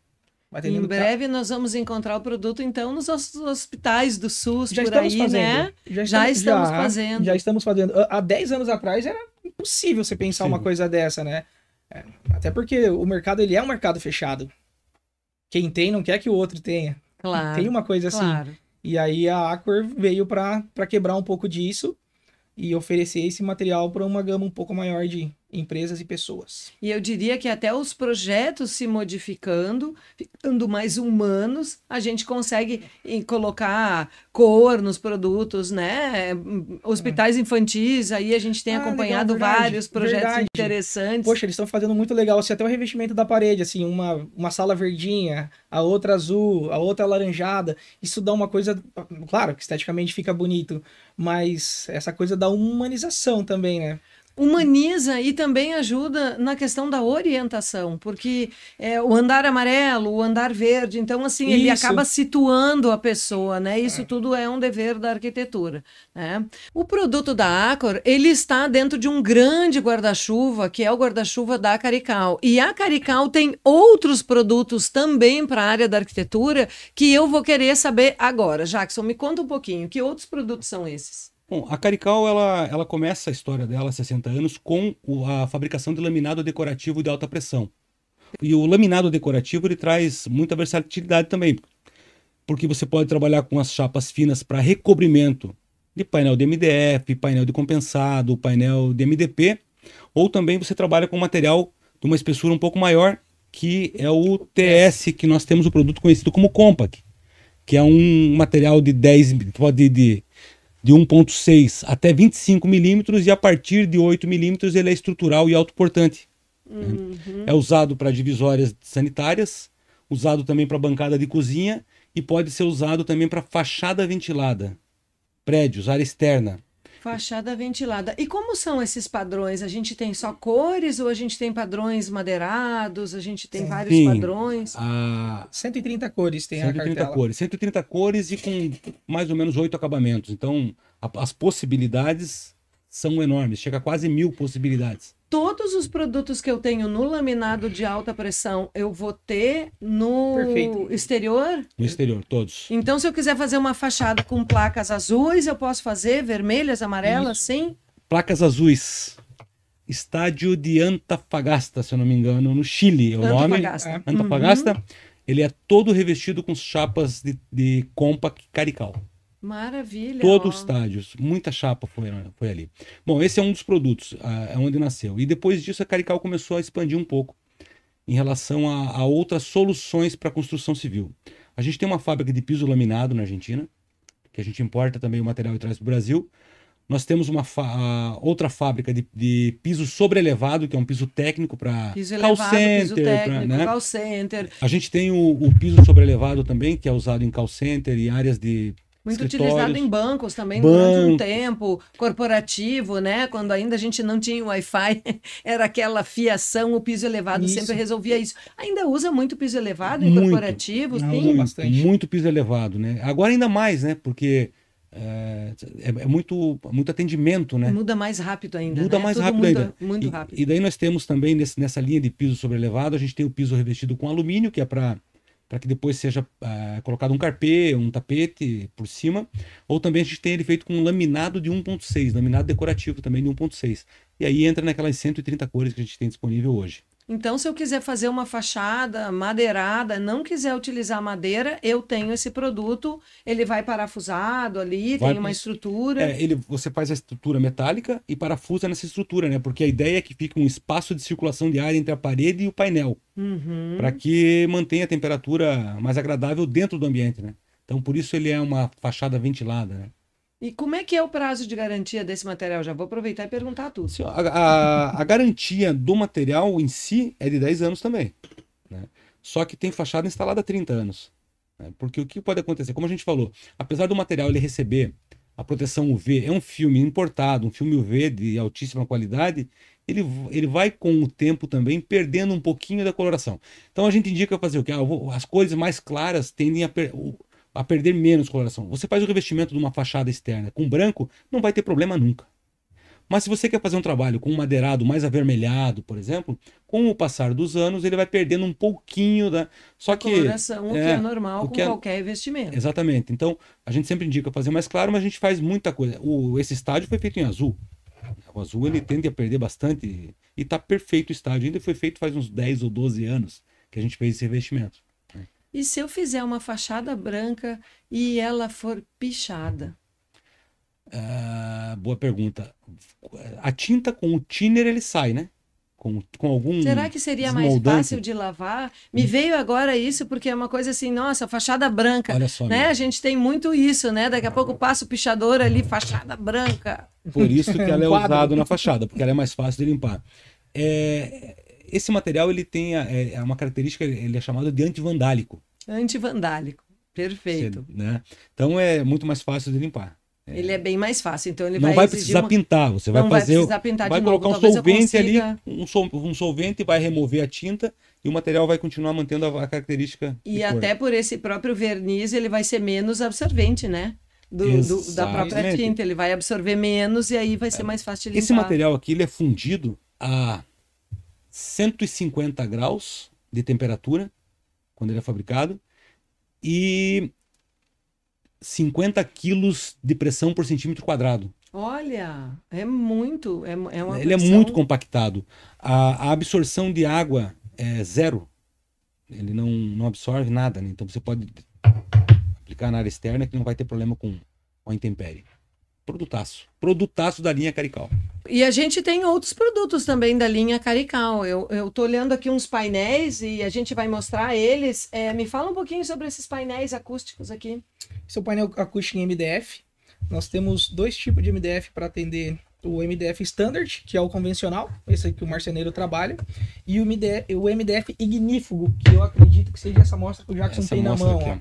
Em breve nós vamos encontrar o produto, então, nos hospitais do SUS, já por aí, fazendo. Né? Já estamos fazendo. Há 10 anos atrás era impossível você pensar uma coisa dessa, né? Até porque o mercado, ele é um mercado fechado. Quem tem não quer que o outro tenha. Claro, tem uma coisa assim. Claro. E aí a Aquor veio para quebrar um pouco disso e oferecer esse material para uma gama um pouco maior de empresas e pessoas. E eu diria que até os projetos se modificando, ficando mais humanos, a gente consegue colocar cor nos produtos, né? Hospitais infantis, aí a gente tem acompanhado legal, vários projetos interessantes. Poxa, eles estão fazendo muito legal, assim, até o revestimento da parede, assim, uma sala verdinha, a outra azul, a outra alaranjada, isso dá uma coisa, claro que esteticamente fica bonito, mas essa coisa da humanização também, né? Humaniza e também ajuda na questão da orientação, porque o andar amarelo, o andar verde, então assim, ele acaba situando a pessoa, né? Isso tudo é um dever da arquitetura, né? O produto da Aquor, ele está dentro de um grande guarda-chuva, que é o guarda-chuva da Carical. E a Carical tem outros produtos também para a área da arquitetura que eu vou querer saber agora. Jackson, me conta um pouquinho, que outros produtos são esses? Bom, a Carical, ela começa a história dela há 60 anos com a fabricação de laminado decorativo de alta pressão. E o laminado decorativo, ele traz muita versatilidade também, porque você pode trabalhar com as chapas finas para recobrimento de painel de MDF, painel de compensado, painel de MDP, ou também você trabalha com material de uma espessura um pouco maior, que é o TS, que nós temos o produto conhecido como Compact, que é um material de 1,6 até 25 milímetros, e a partir de 8 milímetros ele é estrutural e autoportante. É usado para divisórias sanitárias, usado também para bancada de cozinha e pode ser usado também para fachada ventilada, prédios, área externa. Fachada ventilada. E como são esses padrões? A gente tem só cores ou a gente tem padrões madeirados? A gente tem vários padrões? 130 cores tem 130 a cartela. cores. 130 cores e com mais ou menos 8 acabamentos. Então, as possibilidades são enormes. Chega a quase 1000 possibilidades. Todos os produtos que eu tenho no laminado de alta pressão, eu vou ter no exterior? No exterior, todos. Então, se eu quiser fazer uma fachada com placas azuis, eu posso fazer vermelhas, amarelas, sim? Placas azuis. Estádio de Antofagasta, se eu não me engano, no Chile é o nome. Antofagasta. Ele é todo revestido com chapas de Compact Carical. Maravilha. Todo o estádio, muita chapa foi ali. Bom, esse é um dos produtos, é onde nasceu. E depois disso a Carical começou a expandir um pouco em relação a outras soluções para construção civil. A gente tem uma fábrica de piso laminado na Argentina, que a gente importa também o material e traz para o Brasil. Nós temos outra fábrica de piso sobrelevado, que é um piso técnico para call center. Call center. A gente tem o piso sobrelevado também, que é usado em call center e áreas de muito utilizado em bancos também durante um tempo, corporativo, né? Quando ainda a gente não tinha Wi-Fi, era aquela fiação, o piso elevado sempre resolvia isso. Ainda usa muito piso elevado em corporativo? Sim, bastante. Muito piso elevado, né? Agora ainda mais, né? Porque é muito atendimento, né? Muda mais rápido ainda, Muda mais rápido ainda. Muito rápido. E daí nós temos também, nessa linha de piso sobrelevado, a gente tem o piso revestido com alumínio, que é para que depois seja colocado um carpê, um tapete por cima, ou também a gente tem ele feito com laminado de 1.6, laminado decorativo também de 1.6. E aí entra naquelas 130 cores que a gente tem disponível hoje. Então, se eu quiser fazer uma fachada madeirada, não quiser utilizar madeira, eu tenho esse produto, ele vai parafusado ali, tem uma estrutura. Você faz a estrutura metálica e parafusa nessa estrutura, né? Porque a ideia é que fique um espaço de circulação de ar entre a parede e o painel, para que mantenha a temperatura mais agradável dentro do ambiente, né? Então, por isso ele é uma fachada ventilada, né? E como é que é o prazo de garantia desse material? Já vou aproveitar e perguntar tudo. A garantia do material em si é de 10 anos também, né? Só que tem fachada instalada há 30 anos. Né? Porque o que pode acontecer? Como a gente falou, apesar do material ele receber a proteção UV, é um filme importado, um filme UV de altíssima qualidade, ele vai com o tempo também perdendo um pouquinho da coloração. Então a gente indica fazer o quê? As cores mais claras tendem a perder menos coloração. Você faz o revestimento de uma fachada externa com branco, não vai ter problema nunca. Mas se você quer fazer um trabalho com um madeirado mais avermelhado, por exemplo, com o passar dos anos, ele vai perdendo um pouquinho da... coloração, o que é normal com qualquer revestimento. Exatamente. Então, a gente sempre indica fazer mais claro, mas a gente faz muita coisa. Esse estádio foi feito em azul. O azul, ele tende a perder bastante. E está perfeito o estádio. Ainda foi feito faz uns 10 ou 12 anos que a gente fez esse revestimento. E se eu fizer uma fachada branca e ela for pichada? Boa pergunta. A tinta com o thinner ele sai, né? Com algum... Será que seria mais fácil de lavar? Me veio agora isso porque é uma coisa assim, nossa, fachada branca. Olha só, né? A gente tem muito isso, né? Daqui a pouco passa o pichador ali, fachada branca. Por isso que ela é usada na fachada, porque ela é mais fácil de limpar. Esse material ele tem uma característica, ele é chamado de antivandálico. Antivandálico, perfeito. Né? Então é muito mais fácil de limpar. Ele é bem mais fácil, então ele não vai precisar pintar, você vai fazer, vai colocar um solvente ali, um solvente vai remover a tinta e o material vai continuar mantendo a característica. E até por esse próprio verniz ele vai ser menos absorvente, né? Da própria tinta, ele vai absorver menos e aí vai ser mais fácil de limpar. Esse material aqui ele é fundido a 150 graus de temperatura quando ele é fabricado e 50 quilos de pressão por centímetro quadrado. Olha, é muito. Ele é muito compactado. A absorção de água é zero. Ele não absorve nada, né? Então você pode aplicar na área externa que não vai ter problema com a intempérie. Produtaço da linha Carical. E a gente tem outros produtos também da linha Carical. Eu tô olhando aqui uns painéis e a gente vai mostrar eles. Me fala um pouquinho sobre esses painéis acústicos aqui. Esse é o painel acústico em MDF. Nós temos 2 tipos de MDF para atender o MDF Standard, que é o convencional, esse aqui que o marceneiro trabalha, e o MDF ignífugo, que eu acredito que seja essa amostra que o Jackson tem na mão. Aqui,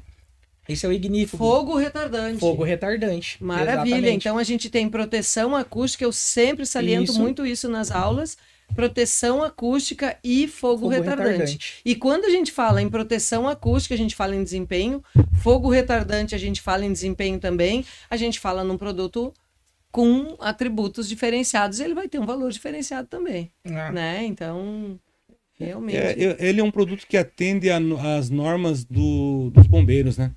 Esse é o ignífugo. Fogo retardante. Fogo retardante. Maravilha. Exatamente. Então a gente tem proteção acústica, eu sempre saliento muito isso nas aulas. Proteção acústica e fogo retardante. E quando a gente fala em proteção acústica, a gente fala em desempenho. Fogo retardante, a gente fala em desempenho também. A gente fala num produto com atributos diferenciados, ele vai ter um valor diferenciado também, né? Então, realmente... ele é um produto que atende às normas dos bombeiros, né?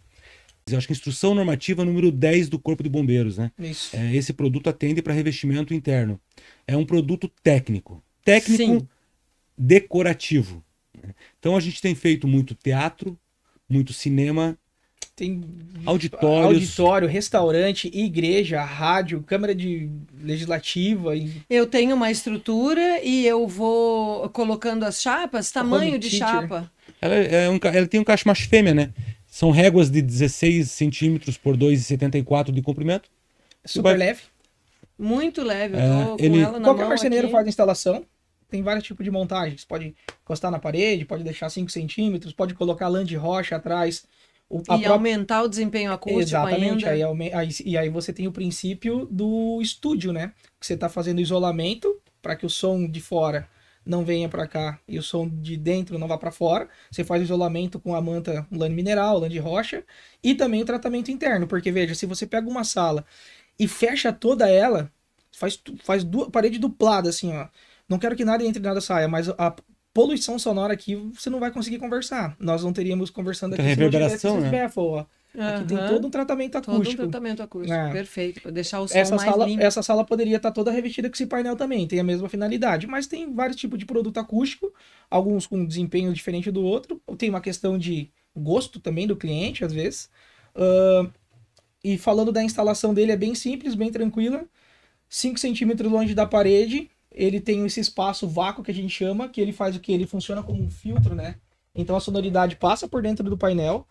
Eu acho que a instrução normativa número 10 do Corpo de Bombeiros, né? Isso. Esse produto atende para revestimento interno. É um produto técnico. Sim. Decorativo. Então, a gente tem feito muito teatro, muito cinema... Tem auditório, restaurante, igreja, rádio, câmara legislativa. Eu tenho uma estrutura e eu vou colocando as chapas, tamanho de chapa. Ela tem um cacho macho fêmea, né? São réguas de 16 centímetros por 2,74 de comprimento. Super leve. Muito leve. Eu tô com ela na qualquer mão marceneiro aqui. faz a instalação. Tem vários tipos de montagens. Pode encostar na parede, pode deixar 5 centímetros, pode colocar lã de rocha atrás. Aumentar o desempenho acústico. Exatamente, ainda. Aí você tem o princípio do estúdio, né? Que você está fazendo isolamento para que o som de fora não venha para cá e o som de dentro não vá para fora. Você faz o isolamento com a manta lã mineral, lã de rocha e também o tratamento interno, porque veja, se você pega uma sala e fecha toda ela, faz duas paredes dupladas assim, ó. Não quero que nada entre e nada saia, mas a poluição sonora aqui, você não vai conseguir conversar. Nós não teríamos conversando aqui reverberação, né? Aqui tem todo um tratamento acústico. Todo um tratamento acústico, perfeito. Para deixar o som limpo. Essa sala poderia estar toda revestida com esse painel também, tem a mesma finalidade. Mas tem vários tipos de produto acústico, alguns com desempenho diferente do outro. Tem uma questão de gosto também do cliente, às vezes. E falando da instalação dele, é bem simples, bem tranquila. 5 centímetros longe da parede. Ele tem esse espaço vácuo que a gente chama, que ele faz o que? Ele funciona como um filtro, né? Então a sonoridade passa por dentro do painel,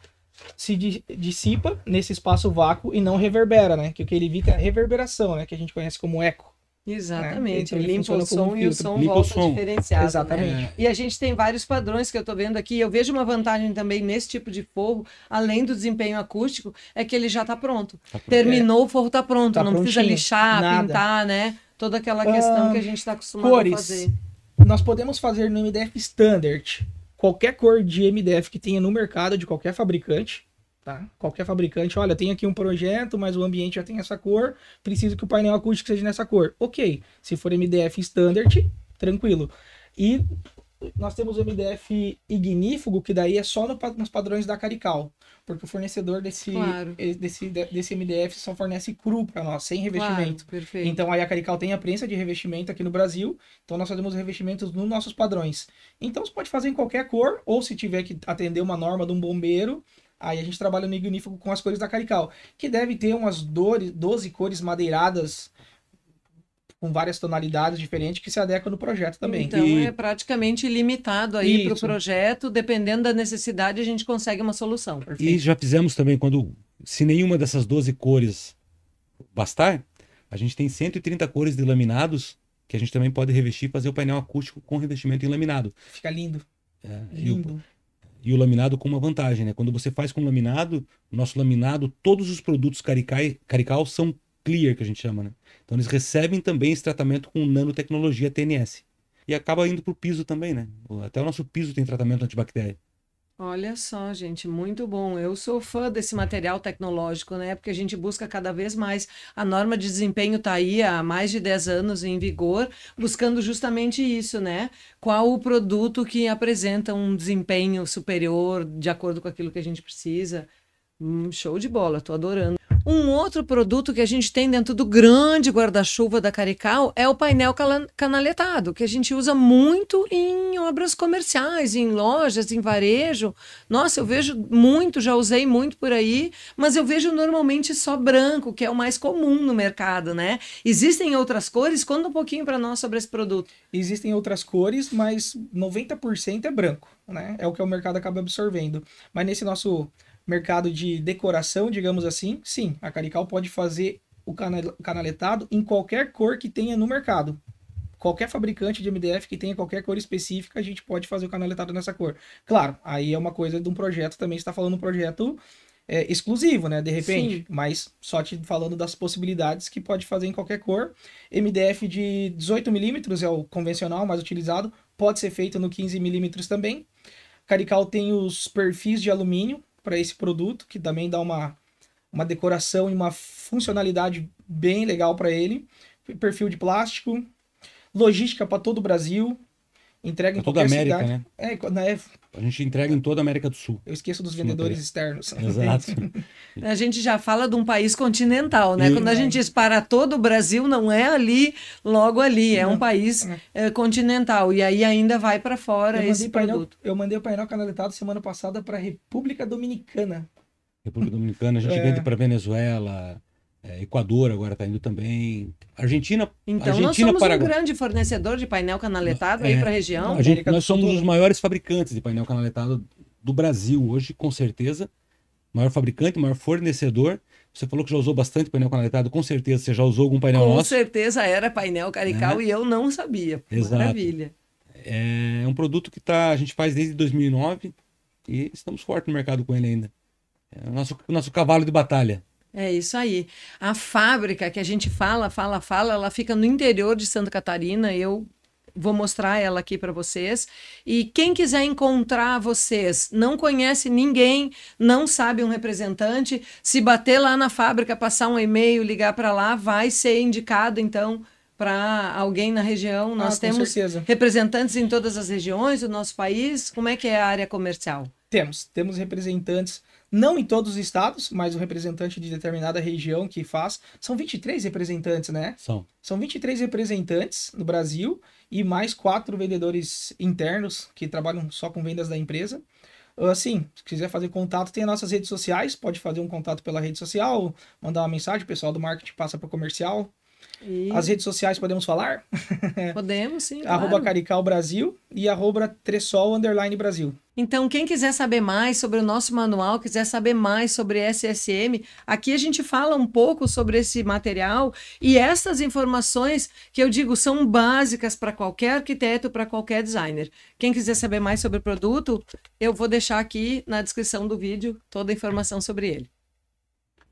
se dissipa nesse espaço vácuo e não reverbera, né? Que o que ele evita é a reverberação, né? Que a gente conhece como eco. Exatamente, Né? Então, limpa o som e o som limpa volta o som. diferenciado. Exatamente. Né? E a gente tem vários padrões que eu tô vendo aqui. Eu vejo uma vantagem também nesse tipo de forro, além do desempenho acústico, é que ele já tá pronto. Terminou, o forro tá pronto, não precisa lixar, pintar, né? Toda aquela questão que a gente está acostumado a fazer. Nós podemos fazer no MDF Standard qualquer cor de MDF que tenha no mercado de qualquer fabricante, tá? Qualquer fabricante, olha, tem aqui um projeto, mas o ambiente já tem essa cor, preciso que o painel acústico seja nessa cor. Ok, se for MDF Standard, tranquilo. E nós temos o MDF ignífugo, que daí é só nos padrões da Carical, porque o fornecedor desse MDF só fornece cru para nós, sem revestimento. Perfeito. Então aí a Carical tem a prensa de revestimento aqui no Brasil, então nós fazemos revestimentos nos nossos padrões. Então você pode fazer em qualquer cor, ou se tiver que atender uma norma de um bombeiro, aí a gente trabalha no ignífugo com as cores da Carical, que deve ter umas 12 cores madeiradas, com várias tonalidades diferentes que se adequam no projeto também. Então é praticamente limitado aí para o projeto, dependendo da necessidade a gente consegue uma solução. Perfeito. E já fizemos também, se nenhuma dessas 12 cores bastar, a gente tem 130 cores de laminados que a gente também pode revestir e fazer o painel acústico com revestimento em laminado. Fica lindo. Lindo. E o laminado com uma vantagem, né? Quando você faz com laminado, o nosso laminado, todos os produtos Carical são clear, que a gente chama, né? Então eles recebem também esse tratamento com nanotecnologia TNS. E acaba indo para o piso também, né? Até o nosso piso tem tratamento antibactéria. Olha só, gente, muito bom. Eu sou fã desse material tecnológico, né? Porque a gente busca cada vez mais. A norma de desempenho está aí há mais de 10 anos em vigor, buscando justamente isso, né? Qual o produto que apresenta um desempenho superior de acordo com aquilo que a gente precisa. Show de bola, tô adorando. Um outro produto que a gente tem dentro do grande guarda-chuva da Carical é o painel canaletado, que a gente usa muito em obras comerciais, em lojas, em varejo. Nossa, eu vejo muito, já usei muito por aí, mas eu vejo normalmente só branco, que é o mais comum no mercado, né? Existem outras cores? Conta um pouquinho para nós sobre esse produto. Existem outras cores, mas 90% é branco, né? É o que o mercado acaba absorvendo. Mas nesse nosso mercado de decoração, digamos assim, sim, a Carical pode fazer o canaletado em qualquer cor que tenha no mercado. Qualquer fabricante de MDF que tenha qualquer cor específica, a gente pode fazer o canaletado nessa cor. Claro, aí é uma coisa de um projeto, também está falando um projeto exclusivo, né? De repente. Sim. Mas só te falando das possibilidades que pode fazer em qualquer cor. MDF de 18mm é o convencional, mais utilizado. Pode ser feito no 15mm também. Carical tem os perfis de alumínio para esse produto, que também dá uma decoração e uma funcionalidade bem legal para ele. Perfil de plástico. Logística para todo o Brasil. Entrega em toda a qualquer América, cidade. né? A gente entrega em toda a América do Sul. Eu esqueço dos vendedores externos. Exato. A gente já fala de um país continental, né? Quando a gente diz para todo o Brasil, não é ali, logo ali. É um país continental. E aí ainda vai para fora esse produto. Eu mandei o painel canaletado semana passada para a República Dominicana. República Dominicana, a gente vende para Venezuela, Equador agora está indo também. Argentina, então Argentina, nós somos Paraguai. um grande fornecedor de painel canaletado aí para a região. Nós somos os maiores fabricantes de painel canaletado do Brasil hoje, com certeza. Maior fabricante, maior fornecedor. Você falou que já usou bastante painel canaletado, com certeza você já usou algum painel nosso. Com certeza era painel Carical e eu não sabia. Exato. Maravilha. É um produto que a gente faz desde 2009 e estamos fortes no mercado com ele ainda. É o nosso cavalo de batalha. É isso aí. A fábrica que a gente fala, ela fica no interior de Santa Catarina. Eu vou mostrar ela aqui para vocês. E quem quiser encontrar vocês, não conhece ninguém, não sabe um representante, se bater lá na fábrica, passar um e-mail, ligar para lá, vai ser indicado, então, para alguém na região. Nós temos representantes em todas as regiões do nosso país. Como é que é a área comercial? Temos representantes, não em todos os estados, mas o representante de determinada região que faz. São 23 representantes, né? São 23 representantes no Brasil e mais 4 vendedores internos que trabalham só com vendas da empresa. Assim, se quiser fazer contato, tem as nossas redes sociais, pode fazer um contato pela rede social, mandar uma mensagem, o pessoal do marketing passa para o comercial. As redes sociais podemos falar? Podemos, sim. @Carical Brasil e @Tressol_Brasil. Então, quem quiser saber mais sobre o nosso manual, quiser saber mais sobre SSM, aqui a gente fala um pouco sobre esse material e essas informações que eu digo são básicas para qualquer arquiteto, para qualquer designer. Quem quiser saber mais sobre o produto, eu vou deixar aqui na descrição do vídeo toda a informação sobre ele.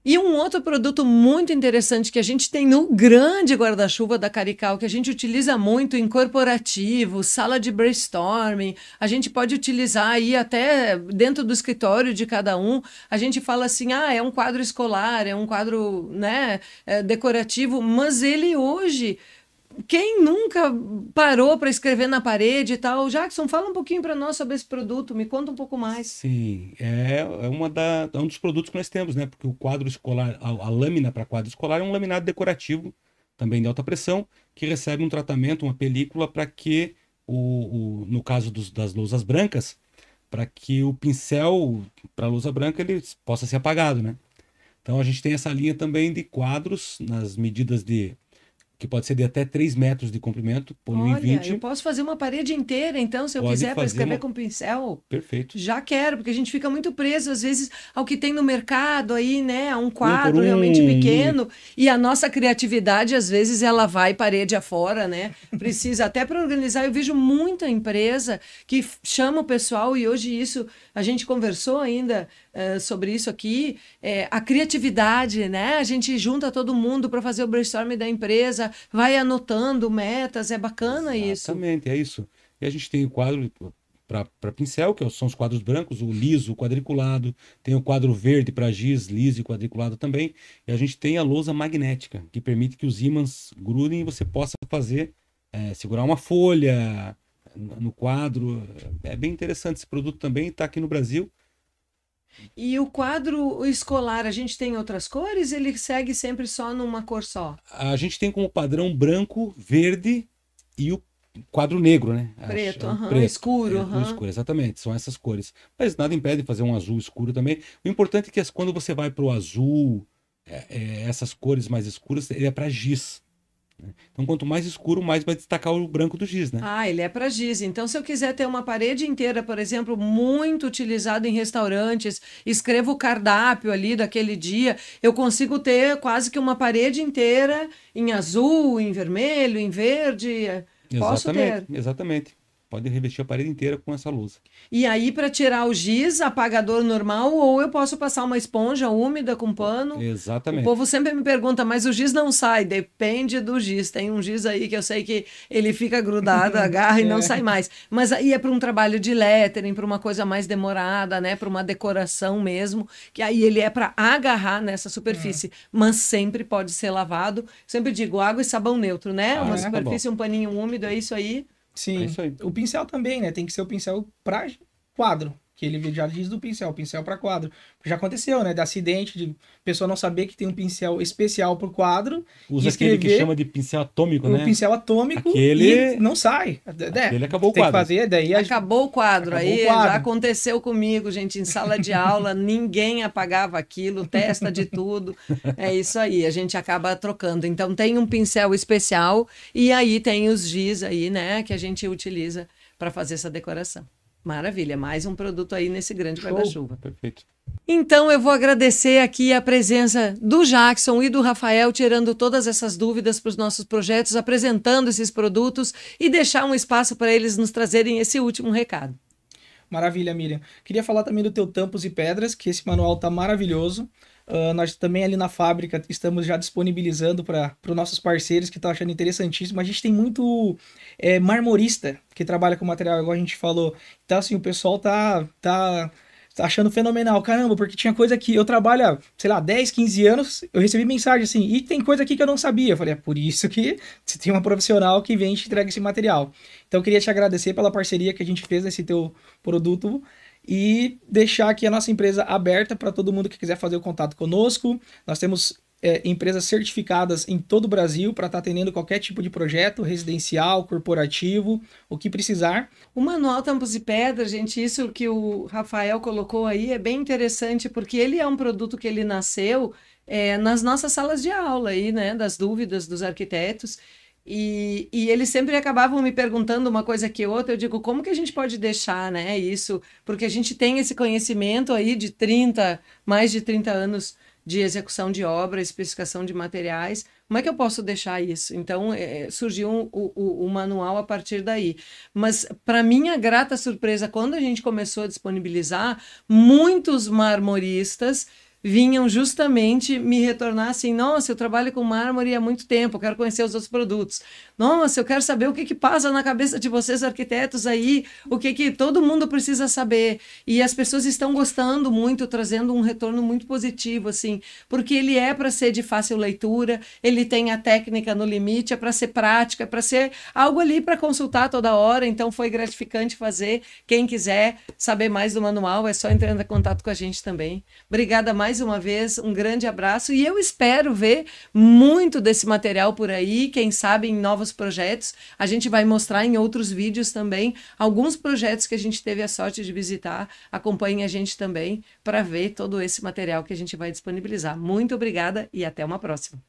E um outro produto muito interessante que a gente tem no grande guarda-chuva da Carical, que a gente utiliza muito em corporativo, sala de brainstorming, a gente pode utilizar aí até dentro do escritório de cada um. A gente fala assim, é um quadro escolar, é um quadro, né, decorativo, mas ele hoje... Quem nunca parou para escrever na parede e tal? Jackson, fala um pouquinho para nós sobre esse produto, me conta um pouco mais. Sim, é um dos produtos que nós temos, né? Porque o quadro escolar, a lâmina para quadro escolar é um laminado decorativo, também de alta pressão, que recebe um tratamento, uma película, para que, no caso das lousas brancas, para que o pincel para a lousa branca ele possa ser apagado, né? Então a gente tem essa linha também de quadros nas medidas que pode ser de até 3 metros de comprimento, por 1,20. Eu posso fazer uma parede inteira, então, se eu quiser, para escrever com pincel. Perfeito. Já quero, porque a gente fica muito preso, às vezes, ao que tem no mercado aí, né? A um quadro realmente pequeno. E a nossa criatividade, às vezes, ela vai parede afora, né? Precisa até para organizar. Eu vejo muita empresa que chama o pessoal, e hoje isso, a gente conversou ainda sobre isso aqui, a criatividade, né? A gente junta todo mundo para fazer o brainstorming da empresa, vai anotando metas, é bacana. Isso. Exatamente, é isso. E a gente tem o quadro para pincel, que são os quadros brancos, o liso, o quadriculado, tem o quadro verde para giz, liso e quadriculado também, e a gente tem a lousa magnética, que permite que os ímãs grudem e você possa fazer, segurar uma folha no quadro. É bem interessante esse produto também, está aqui no Brasil. E o quadro escolar, a gente tem outras cores? Ele segue sempre só numa cor só? A gente tem como padrão branco, verde e o quadro negro, né? Preto, preto. Escuro. Escuro, exatamente, são essas cores. Mas nada impede de fazer um azul escuro também. O importante é que quando você vai para o azul, essas cores mais escuras, ele é para giz. Então, quanto mais escuro, mais vai destacar o branco do giz, né? Ele é para giz. Então, se eu quiser ter uma parede inteira, por exemplo, muito utilizada em restaurantes, escrevo o cardápio ali daquele dia, eu consigo ter quase que uma parede inteira em azul, em vermelho, em verde. Posso ter. Exatamente. pode revestir a parede inteira com essa lousa. E aí, para tirar o giz, apagador normal, ou eu posso passar uma esponja úmida com pano? Exatamente. O povo sempre me pergunta, mas o giz não sai? Depende do giz. Tem um giz aí que eu sei que ele fica grudado, agarra e não sai mais. Mas aí é para um trabalho de lettering, para uma coisa mais demorada, né? Para uma decoração mesmo, que aí ele é para agarrar nessa superfície. Mas sempre pode ser lavado. Sempre digo, água e sabão neutro, né? Uma superfície, um paninho úmido, é isso aí. Sim, o pincel também, né? Tem que ser o pincel para quadro, que ele já diz do pincel para quadro. Já aconteceu, né? De acidente, de pessoa não saber que tem um pincel especial pro quadro. Usa aquele que chama de pincel atômico, né? O pincel atômico aquele... e não sai. Ele acabou o quadro. Tem que fazer, daí acabou o quadro. Aí já aconteceu comigo, gente, em sala de aula, ninguém apagava aquilo, testa de tudo. É isso aí, a gente acaba trocando. Então tem um pincel especial e aí tem os giz aí, né, que a gente utiliza para fazer essa decoração. Maravilha, mais um produto aí nesse grande guarda-chuva. Perfeito. Então eu vou agradecer aqui a presença do Jackson e do Rafael, tirando todas essas dúvidas para os nossos projetos, apresentando esses produtos e deixar um espaço para eles nos trazerem esse último recado. Maravilha, Miriam. Queria falar também do teu Tampos e Pedras, que esse manual tá maravilhoso. Nós também ali na fábrica estamos já disponibilizando para os nossos parceiros que estão achando interessantíssimo. A gente tem muito marmorista que trabalha com material, igual a gente falou. Então, assim, o pessoal tá achando fenomenal. Caramba, porque tinha coisa que eu trabalho há, sei lá, 10, 15 anos, eu recebi mensagem assim, e tem coisa aqui que eu não sabia. Eu falei, é por isso que você tem uma profissional que vem e te entrega esse material. Então, eu queria te agradecer pela parceria que a gente fez nesse teu produto e deixar aqui a nossa empresa aberta para todo mundo que quiser fazer o contato conosco. Nós temos empresas certificadas em todo o Brasil para estar atendendo qualquer tipo de projeto, residencial, corporativo, o que precisar. O manual Tampos e Pedras, gente, isso que o Rafael colocou aí é bem interessante, porque ele é um produto que ele nasceu nas nossas salas de aula aí, né, das dúvidas dos arquitetos. E eles sempre acabavam me perguntando uma coisa que outra. Eu digo, como que a gente pode deixar, né, isso? Porque a gente tem esse conhecimento aí de mais de 30 anos de execução de obra, especificação de materiais. Como é que eu posso deixar isso? Então, surgiu o manual a partir daí. Mas, para minha grata surpresa, quando a gente começou a disponibilizar, muitos marmoristas vinham justamente me retornar assim, nossa, eu trabalho com mármore há muito tempo, eu quero conhecer os outros produtos. Nossa, eu quero saber o que passa na cabeça de vocês, arquitetos aí, o que todo mundo precisa saber. E as pessoas estão gostando muito, trazendo um retorno muito positivo, assim, porque ele é para ser de fácil leitura, ele tem a técnica no limite, é para ser prática, é para ser algo ali para consultar toda hora, então foi gratificante fazer. Quem quiser saber mais do manual, é só entrar em contato com a gente também. Obrigada mais uma vez, um grande abraço e eu espero ver muito desse material por aí, quem sabe em novos projetos. A gente vai mostrar em outros vídeos também alguns projetos que a gente teve a sorte de visitar. Acompanhem a gente também para ver todo esse material que a gente vai disponibilizar. Muito obrigada e até uma próxima.